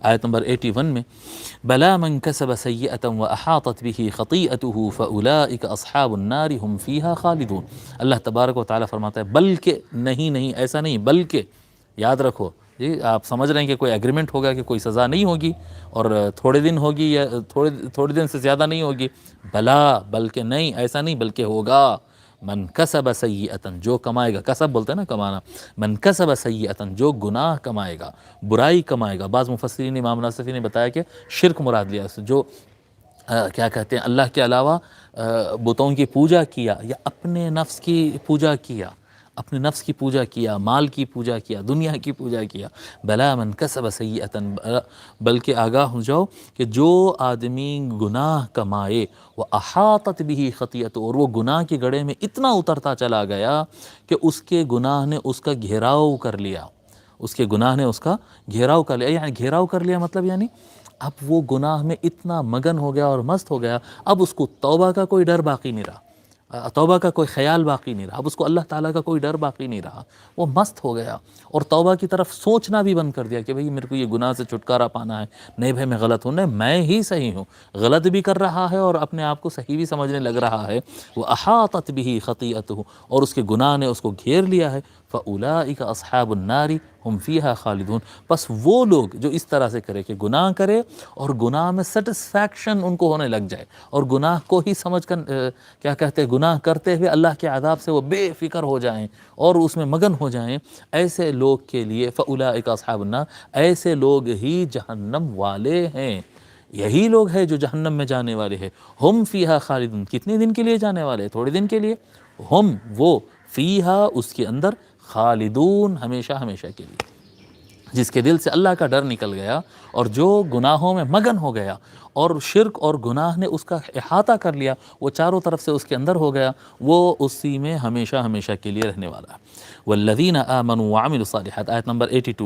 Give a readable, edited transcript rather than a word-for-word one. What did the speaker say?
آیت نمبر 81 میں بلا من کسب سیئۃ واحاطت به خطیئته فاولئک اصحاب النار هم فیہا خالدون۔ اللہ تبارک و تعالیٰ فرماتا ہے بلکہ نہیں ایسا نہیں، بلکہ یاد رکھو جی، آپ سمجھ رہے ہیں کہ کوئی ایگریمنٹ ہوگا کہ کوئی سزا نہیں ہوگی اور تھوڑے دن ہوگی یا تھوڑے دن سے زیادہ نہیں ہوگی، بلا بلکہ نہیں ایسا نہیں بلکہ ہوگا، من کسب سیئۃ جو کمائے گا، کسب بولتے ہیں نا کمانا، من کسب سیئۃ جو گناہ کمائے گا، برائی کمائے گا۔ بعض مفسرین امام ناصفی نے بتایا کہ شرک مراد لیا، جو کیا کہتے ہیں اللہ کے علاوہ بتوں کی پوجا کیا یا اپنے نفس کی پوجا کیا، اپنے نفس کی پوجا کیا، مال کی پوجا کیا، دنیا کی پوجا کیا، بلا من کسب سیئۃ بلکہ آگاہ ہو جاؤ کہ جو آدمی گناہ کمائے وہ احاطت بھی خطیئت اور وہ گناہ کے گڑھے میں اتنا اترتا چلا گیا کہ اس کے گناہ نے اس کا گھیراؤ کر لیا، اس کے گناہ نے اس کا گھیراؤ کر لیا، یعنی گھیراؤ کر لیا مطلب یعنی اب وہ گناہ میں اتنا مگن ہو گیا اور مست ہو گیا، اب اس کو توبہ کا کوئی ڈر باقی نہیں رہا، توبہ کا کوئی خیال باقی نہیں رہا، اب اس کو اللہ تعالیٰ کا کوئی ڈر باقی نہیں رہا، وہ مست ہو گیا اور توبہ کی طرف سوچنا بھی بند کر دیا کہ بھئی میرے کو یہ گناہ سے چھٹکارا پانا ہے، نہیں بھائی میں غلط ہوں، نہیں میں ہی صحیح ہوں، غلط بھی کر رہا ہے اور اپنے آپ کو صحیح بھی سمجھنے لگ رہا ہے، وہ احاطت بھی خطیئتہ اور اس کے گناہ نے اس کو گھیر لیا ہے، فاولئک اصحاب النار ہم فیہا خالدون۔ بس وہ لوگ جو اس طرح سے کرے کہ گناہ کرے اور گناہ میں سیٹسفیکشن ان کو ہونے لگ جائے اور گناہ کو ہی سمجھ کر کیا کہتے ہیں گناہ کرتے ہوئے اللہ کے عذاب سے وہ بے فکر ہو جائیں اور اس میں مگن ہو جائیں، ایسے لوگ کے لیے فاولئک اصحاب النار، ایسے لوگ ہی جہنم والے ہیں، یہی لوگ ہیں جو جہنم میں جانے والے ہیں، ہم فیہا خالدون، کتنے دن کے لیے جانے والے ہیں؟ تھوڑے دن کے لیے، ہم وہ فیہا اس کے اندر خالدون ہمیشہ ہمیشہ کے لیے۔ جس کے دل سے اللہ کا ڈر نکل گیا اور جو گناہوں میں مگن ہو گیا اور شرک اور گناہ نے اس کا احاطہ کر لیا، وہ چاروں طرف سے اس کے اندر ہو گیا، وہ اسی میں ہمیشہ ہمیشہ کے لیے رہنے والا ہے۔ والذین آمنوا وعملوا الصالحات، آیت نمبر 82۔